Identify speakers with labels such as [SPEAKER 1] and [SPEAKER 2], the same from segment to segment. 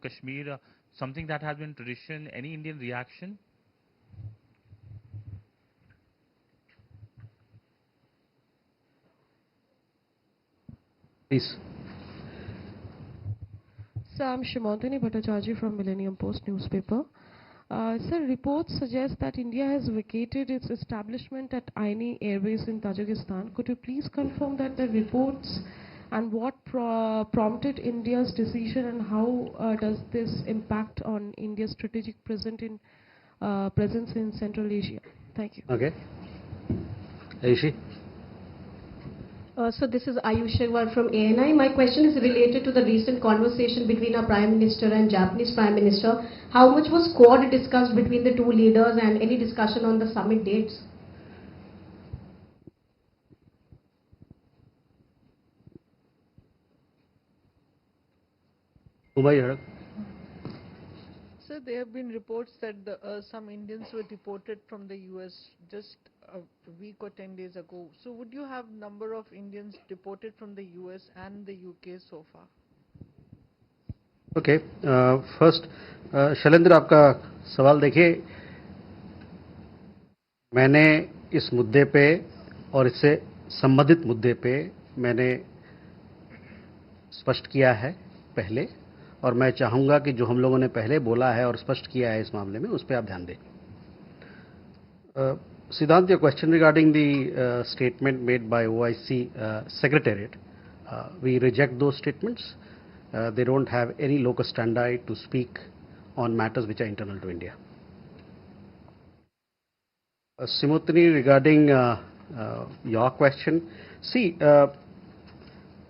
[SPEAKER 1] Kashmir, something that has been tradition. Any Indian reaction?
[SPEAKER 2] Please.
[SPEAKER 3] Sir, I'm Shimantini Bhattacharjee from Millennium Post newspaper. Sir, reports suggest that India has vacated its establishment at Aini Airbase in Tajikistan. Could you please confirm that the reports and what prompted India's decision, and how does this impact on India's strategic presence in Central Asia? Thank you.
[SPEAKER 2] Okay. Aishi.
[SPEAKER 4] So this is Ayush Agarwal from ANI. My question is related to the recent conversation between our Prime Minister and Japanese Prime Minister. How much was Quad discussed between the two leaders, and any discussion on the summit dates?
[SPEAKER 2] Umayya.
[SPEAKER 5] Sir, there have been reports that some Indians were deported from the US just a week or 10 days ago. So would you have number of Indians deported from the US and the UK so far?
[SPEAKER 2] Okay. First, Shailendra आपका सवाल देखिए, मैंने इस मुद्दे पे और इससे संबंधित मुद्दे पे मैंने स्पष्ट किया है पहले, और मैं चाहूँगा कि जो हम लोगों ने पहले बोला है और स्पष्ट किया है इस मामले में, उस पर आप ध्यान दें. Siddhant, your question regarding the statement made by OIC Secretariat, we reject those statements. They don't have any locus standi to speak on matters which are internal to India. Simutini, regarding your question, see,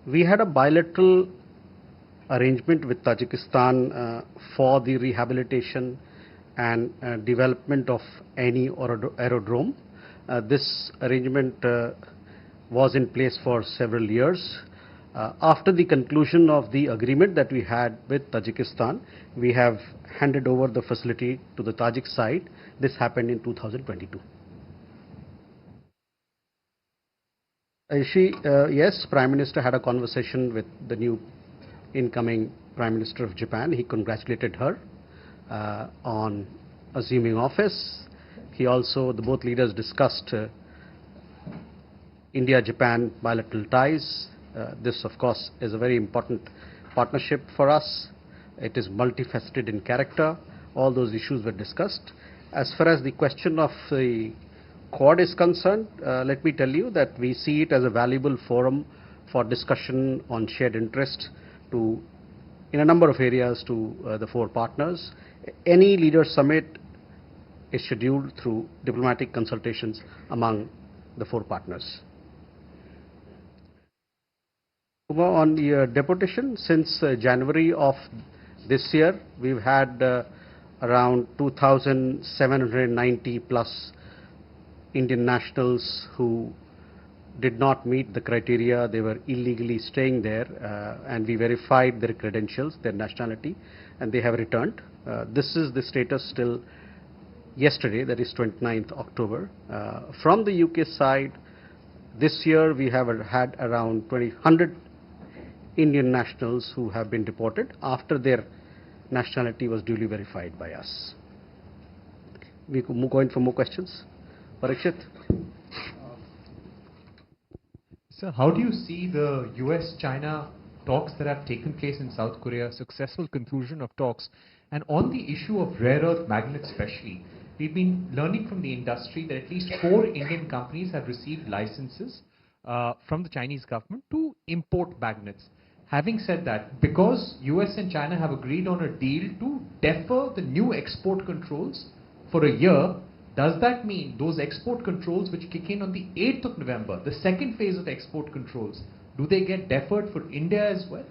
[SPEAKER 2] we had a bilateral arrangement with Tajikistan for the rehabilitation and development of any aerodrome. This arrangement was in place for several years. After the conclusion of the agreement that we had with Tajikistan, we have handed over the facility to the Tajik side. This happened in 2022. Yes, Prime Minister had a conversation with the new incoming Prime Minister of Japan. He congratulated her on assuming office. He also, the both leaders discussed India-Japan bilateral ties. This, of course, is a very important partnership for us. It is multifaceted in character. All those issues were discussed. As far as the question of the Quad is concerned, let me tell you that we see it as a valuable forum for discussion on shared interest in a number of areas to the four partners. Any leader summit is scheduled through diplomatic consultations among the four partners. On the deportation, since January of this year, we've had around 2,790 plus Indian nationals who did not meet the criteria. They were illegally staying there, and we verified their credentials, their nationality, and they have returned. This is the status till yesterday, that is 29th October. From the UK side, this year we have had around 100 Indian nationals who have been deported after their nationality was duly verified by us. We could move on for more questions. Parikshit.
[SPEAKER 6] Sir, how do you see the US-China talks that have taken place in South Korea, successful conclusion of talks, and on the issue of rare earth magnets especially, we've been learning from the industry that at least 4 Indian companies have received licenses from the Chinese government to import magnets. Having said that, because US and China have agreed on a deal to defer the new export controls for a year, does that mean those export controls which kick in on the 8th of November, the second phase of export controls, do they get deferred for India as well?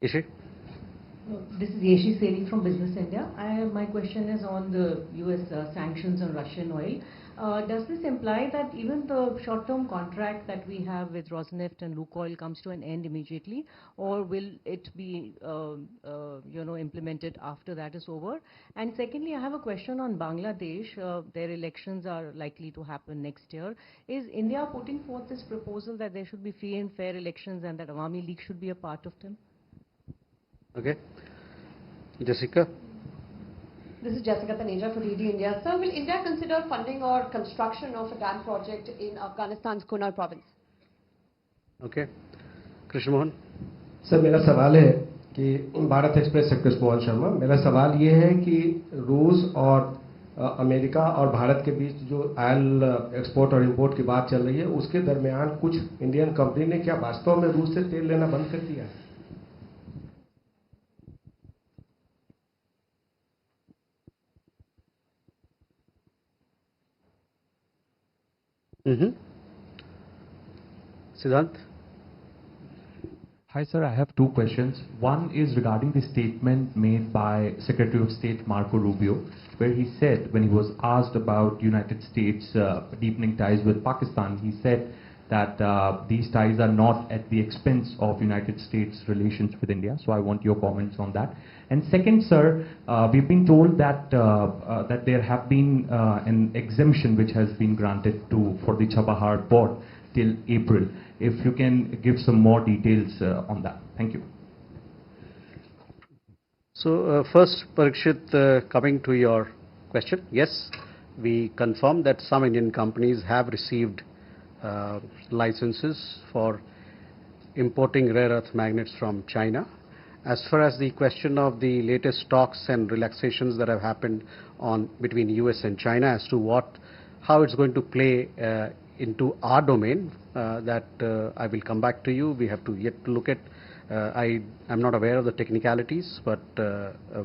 [SPEAKER 2] Ishi?
[SPEAKER 7] This is Yeshi Seri from Business India. My question is on the US sanctions on Russian oil. Does this imply that even the short-term contract that we have with Rosneft and Lukoil comes to an end immediately, or will it be implemented after that is over? And secondly, I have a question on Bangladesh. Their elections are likely to happen next year. Is India putting forth this proposal that there should be free and fair elections and that Awami League should be a part of them?
[SPEAKER 2] Okay. Jessica?
[SPEAKER 4] This is Jessica Taneja for DD India. Sir, will India consider funding or construction of a dam project in Afghanistan's Kunar province?
[SPEAKER 2] Okay. Krishna Mohan?
[SPEAKER 8] Sir मेरा सवाल है कि Bharat express से कृष्ण मोहन शर्मा, मेरा सवाल ये है कि रूस और अमेरिका और भारत के बीच जो ऑयल एक्सपोर्ट और इंपोर्ट की बात चल रही है, उसके दरमियान कुछ इंडियन कंपनी ने क्या वास्तव में रूस से तेल लेना बंद कर दिया है?
[SPEAKER 2] Siddhant?
[SPEAKER 6] Hi, sir. I have two questions. One is regarding the statement made by Secretary of State Marco Rubio, where he said, when he was asked about United States deepening ties with Pakistan, he said that these ties are not at the expense of United States relations with India. So I want your comments on that. And second, sir, we've been told that that there have been an exemption which has been granted for the Chabahar port till April. If you can give some more details on that. Thank you.
[SPEAKER 2] So first, Parikshit, coming to your question, yes, we confirm that some Indian companies have received licenses for importing rare earth magnets from China. As far as the question of the latest talks and relaxations that have happened between US and China as to how it's going to play into our domain, that I will come back to you. We have to yet to look at. I am not aware of the technicalities, but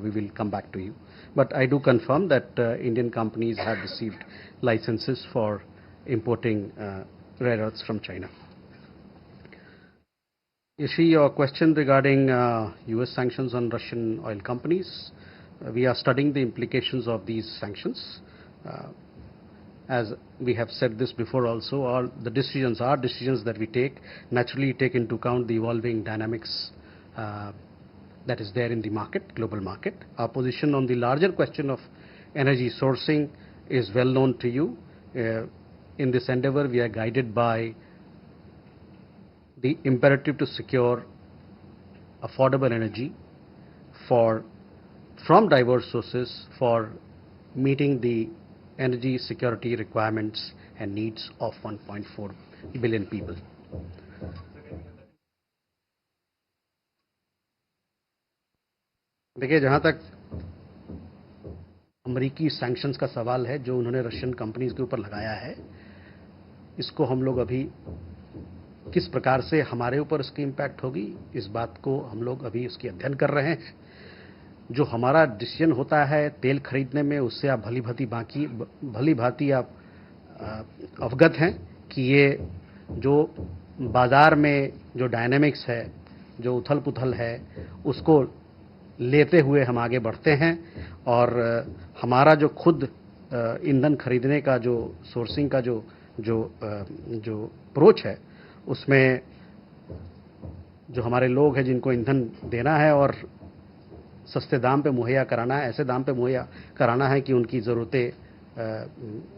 [SPEAKER 2] we will come back to you. But I do confirm that Indian companies have received licenses for importing rare earths from China. Ishi, your question regarding US sanctions on Russian oil companies, we are studying the implications of these sanctions. As we have said this before also, our decisions that we take naturally take into account the evolving dynamics that is there in the market, global market. Our position on the larger question of energy sourcing is well known to you. In this endeavor, we are guided by the imperative to secure affordable energy from diverse sources for meeting the energy security requirements and needs of 1.4 billion people. देखिए, जहाँ तक अमेरिकी sanctions का सवाल है जो उन्होंने Russian companies के ऊपर लगाया है, इसको हम लोग अभी किस प्रकार से हमारे ऊपर इसकी इम्पैक्ट होगी, इस बात को हम लोग अभी उसकी अध्ययन कर रहे हैं. जो हमारा डिसीजन होता है तेल खरीदने में, उससे आप भली भांति आप अवगत हैं कि ये जो बाजार में जो डायनेमिक्स है, जो उथल पुथल है, उसको लेते हुए हम आगे बढ़ते हैं. और हमारा जो खुद ईंधन खरीदने का जो सोर्सिंग का जो अप्रोच है, उसमें जो हमारे लोग हैं जिनको ईंधन देना है और सस्ते दाम पे मुहैया कराना है, ऐसे दाम पे मुहैया कराना है कि उनकी ज़रूरतें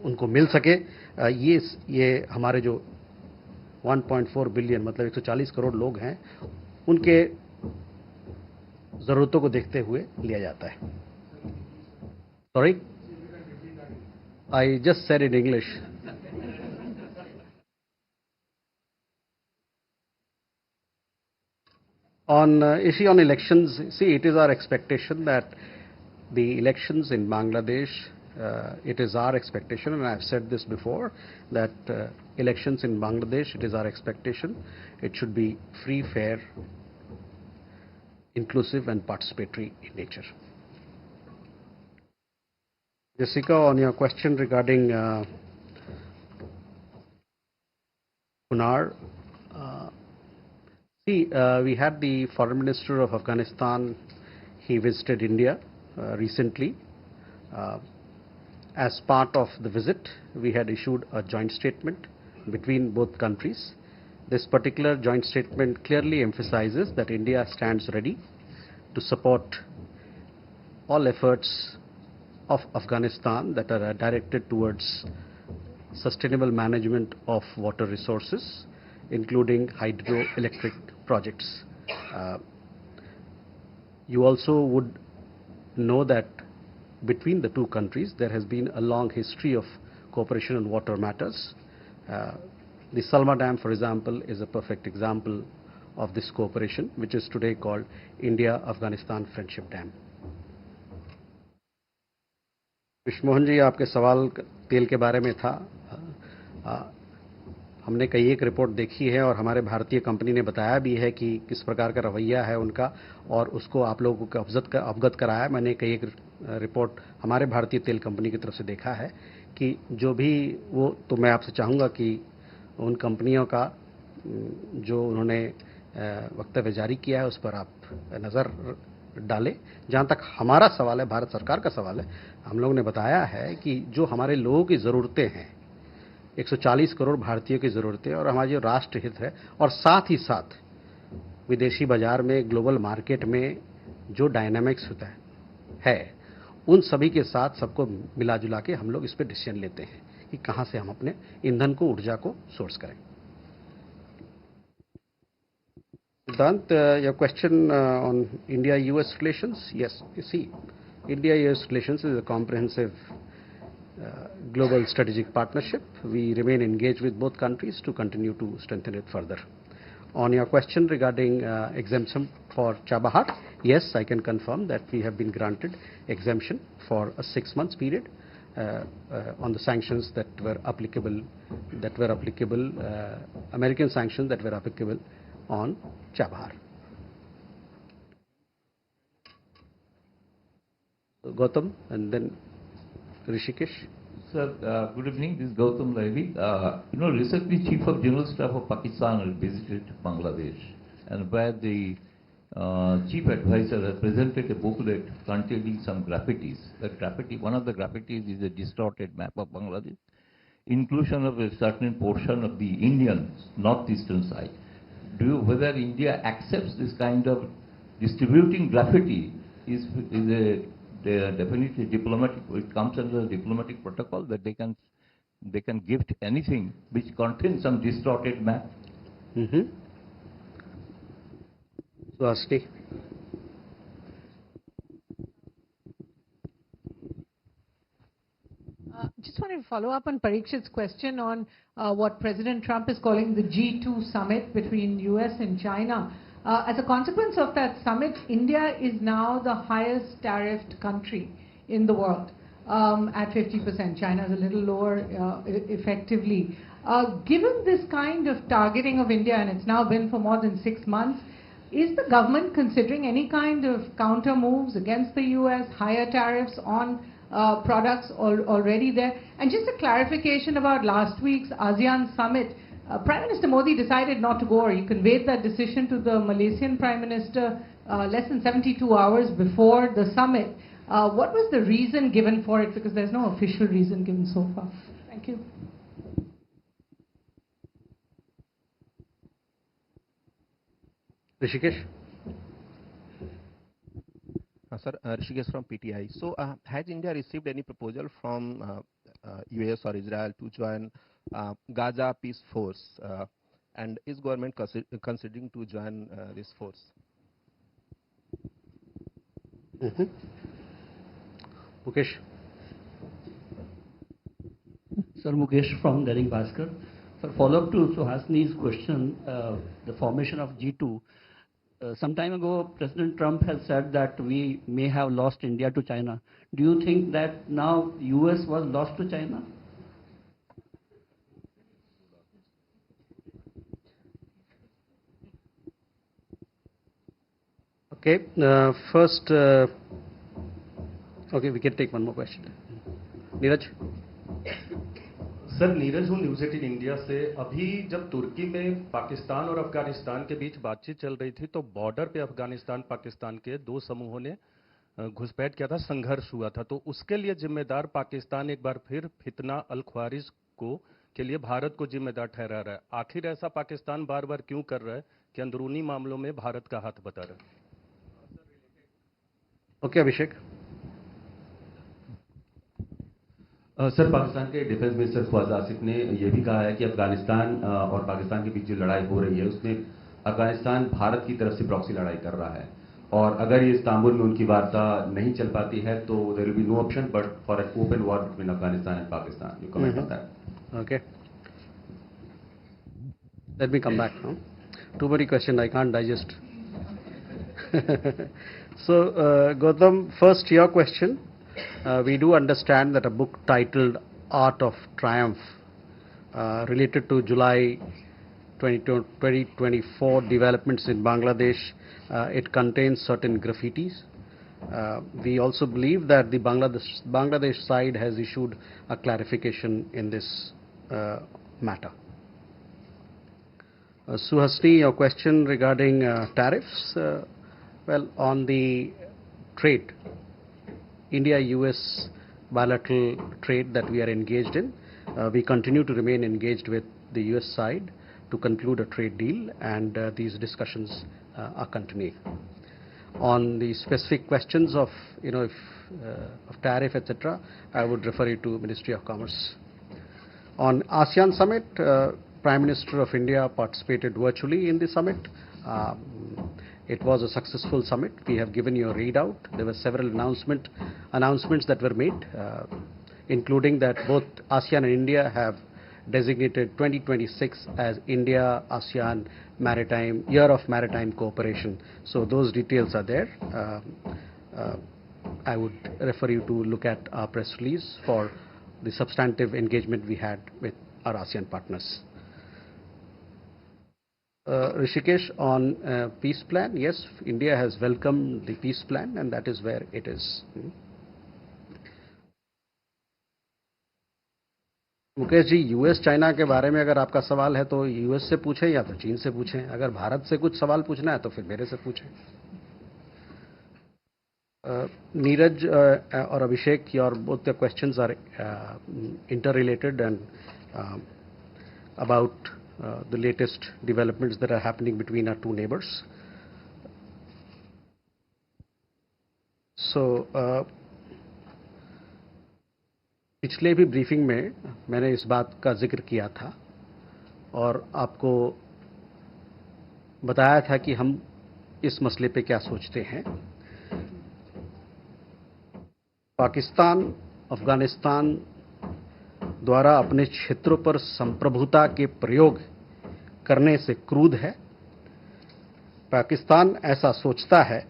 [SPEAKER 2] उनको मिल सके, ये हमारे जो 1.4 बिलियन मतलब 140 करोड़ लोग हैं, उनके ज़रूरतों को देखते हुए लिया जाता है. Sorry, I just said in English. On issue on elections, see, it is our expectation that the elections in Bangladesh, it is our expectation, and I've said this before, that elections in Bangladesh, it is our expectation, it should be free, fair, inclusive and participatory in nature. Jessica, on your question regarding Kunar, see, we had the foreign minister of Afghanistan He visited India recently. As part of the visit, we had issued a joint statement between both countries. This particular joint statement clearly emphasizes that India stands ready to support all efforts of Afghanistan that are directed towards sustainable management of water resources, including hydroelectric projects. You also would know that between the two countries there has been a long history of cooperation on water matters. The Salma Dam, for example, is a perfect example of this cooperation, which is today called India-Afghanistan Friendship Dam. Vishwamohan ji, आपके सवाल तेल के बारे में था। हमने कई एक रिपोर्ट देखी है और हमारे भारतीय कंपनी ने बताया भी है कि किस प्रकार का रवैया है उनका, और उसको आप लोगों को अवगत कराया। मैंने कई एक रिपोर्ट हमारे भारतीय तेल कंपनी की तरफ से देखा है कि जो भी वो, तो मैं आपसे चाहूँगा कि उन कंपनियों का जो उन्होंने वक्तव्य जारी किया है उस पर आप नज़र डालें। जहाँ तक हमारा सवाल है, भारत सरकार का सवाल है, हम लोगों ने बताया है कि जो हमारे लोगों की ज़रूरतें हैं, 140 करोड़ भारतीयों की ज़रूरतें और हमारा जो राष्ट्र हित है, और साथ ही साथ विदेशी बाजार में, ग्लोबल मार्केट में जो डायनामिक्स होता है, उन सभी के साथ सबको मिला जुला के हम लोग इस पर डिसीजन लेते हैं कि कहाँ से हम अपने ईंधन को, ऊर्जा को सोर्स करें। Siddhant, your question on India-US relations? Yes, you see, India-US relations is a comprehensive global strategic partnership. We remain engaged with both countries to continue to strengthen it further. On your question regarding exemption for Chabahar, yes, I can confirm that we have been granted exemption for a 6 months period on the sanctions that were applicable, American sanctions that were applicable on Chabahar. Gautam and then Rishikesh.
[SPEAKER 9] Sir, good evening. This is Gautam Lavi. Recently Chief of General Staff of Pakistan visited Bangladesh, and where the Chief Advisor has presented a booklet containing some graffitis. That graffiti, one of the graffitis is a distorted map of Bangladesh, inclusion of a certain portion of the Indian northeastern side. Whether India accepts this kind of distributing graffiti is definitely diplomatic. It comes under the diplomatic protocol that they can gift anything which contains some distorted map.
[SPEAKER 2] Lastly.
[SPEAKER 10] Just wanted to follow up on Parikshit's question on what President Trump is calling the G2 summit between US and China. As a consequence of that summit, India is now the highest tariffed country in the world at 50%. China is a little lower effectively. Given this kind of targeting of India, and it's now been for more than 6 months, is the government considering any kind of counter moves against the US, higher tariffs on products already there? And just a clarification about last week's ASEAN summit. Prime Minister Modi decided not to go, or he conveyed that decision to the Malaysian Prime Minister less than 72 hours before the summit. What was the reason given for it? Because there's no official reason given so far. Thank you.
[SPEAKER 2] Rishikesh.
[SPEAKER 11] Sir, Rishikesh from PTI. So, has India received any proposal from US or Israel to join Gaza Peace Force? And is government considering to join this force?
[SPEAKER 2] Mukesh.
[SPEAKER 12] Sir, Mukesh from Dainik Bhaskar. Sir, follow up to Suhasini's question, the formation of G2. Some time ago, President Trump has said that we may have lost India to China. Do you think that now US was lost to China?
[SPEAKER 2] Okay, first, okay, we can take one more question. Neeraj.
[SPEAKER 8] Sir, Neeraj हूँ news 18 India से। अभी जब तुर्की में पाकिस्तान और अफगानिस्तान के बीच बातचीत चल रही थी तो बॉर्डर पे अफगानिस्तान पाकिस्तान के दो समूहों ने
[SPEAKER 2] घुसपैठ किया था, संघर्ष हुआ था, तो उसके लिए जिम्मेदार पाकिस्तान एक बार फिर फितना अल ख्वारिज को के लिए भारत को जिम्मेदार ठहरा रहा है। आखिर ऐसा पाकिस्तान बार बार क्यों कर रहा है कि अंदरूनी मामलों में भारत का हाथ बता रहा है? ओके अभिषेक।
[SPEAKER 13] सर, पाकिस्तान के डिफेंस मिनिस्टर फवाद आसिफ ने यह भी कहा है कि अफगानिस्तान और पाकिस्तान के बीच जो लड़ाई हो रही है उसमें अफगानिस्तान भारत की तरफ से प्रॉक्सी लड़ाई कर रहा है, और अगर ये इस्तांबुल में उनकी वार्ता नहीं चल पाती है तो there will be no option but for an open war between Afghanistan and Pakistan. You comment on that?
[SPEAKER 2] Okay. Let me come back now. Too many questions, I can't digest. So, Gautam, first your question. We do understand that a book titled Art of Triumph, related to July 2024 developments in Bangladesh, it contains certain graffitis. We also believe that the Bangladesh side has issued a clarification in this matter. Suhasini, your question regarding tariffs. Well, on the trade, India-US bilateral trade that we are engaged in, we continue to remain engaged with the US side to conclude a trade deal, and these discussions are continuing. On the specific questions of, of tariff, etc., I would refer you to Ministry of Commerce. On ASEAN summit, Prime Minister of India participated virtually in the summit. It was a successful summit. We have given you a readout. There were several announcements that were made, including that both ASEAN and India have designated 2026 as India-ASEAN Year of Maritime Cooperation. So those details are there. I would refer you to look at our press release for the substantive engagement we had with our ASEAN partners. Rishikesh, on peace plan, yes, India has welcomed the peace plan, and that is where it is. Mukesh ji, US China के बारे में अगर आपका सवाल है तो US से पूछें या तो चीन से पूछें। अगर भारत से कुछ सवाल पूछना है तो फिर मेरे से पूछें। नीरज और अभिषेक, your both the questions are interrelated and about the latest developments that are happening between our two neighbors. So, पिछले भी ब्रीफिंग में मैंने इस बात का जिक्र किया था और आपको बताया था कि हम इस मसले पे क्या सोचते हैं। पाकिस्तान अफगानिस्तान द्वारा अपने क्षेत्रों पर संप्रभुता के प्रयोग करने से क्रुद्ध है। पाकिस्तान ऐसा सोचता है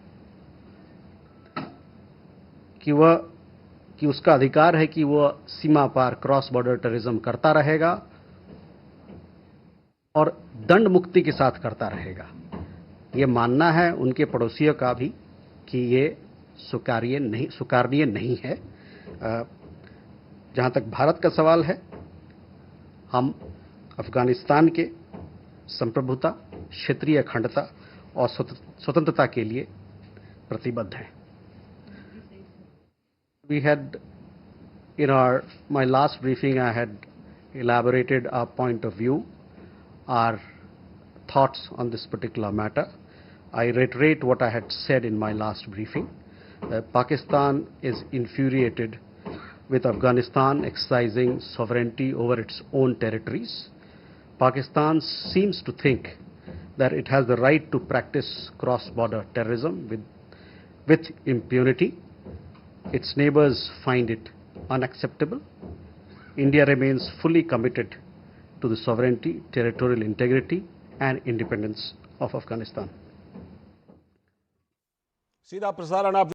[SPEAKER 2] कि उसका अधिकार है कि वह सीमा पार क्रॉस बॉर्डर टेररिज्म करता रहेगा और दंड मुक्ति के साथ करता रहेगा। ये मानना है उनके पड़ोसियों का भी कि ये स्वीकार्य नहीं है। जहां तक भारत का सवाल है, हम अफगानिस्तान के संप्रभुता, क्षेत्रीय अखंडता और स्वतंत्रता के लिए प्रतिबद्ध हैं। We had, in my last briefing, I had elaborated our point of view, our thoughts on this particular matter. I reiterate what I had said in my last briefing. Pakistan is infuriated with Afghanistan exercising sovereignty over its own territories. Pakistan seems to think that it has the right to practice cross-border terrorism with impunity. Its neighbors find it unacceptable. India remains fully committed to the sovereignty, territorial integrity, and independence of Afghanistan.
[SPEAKER 14] सीधा प्रसारण आप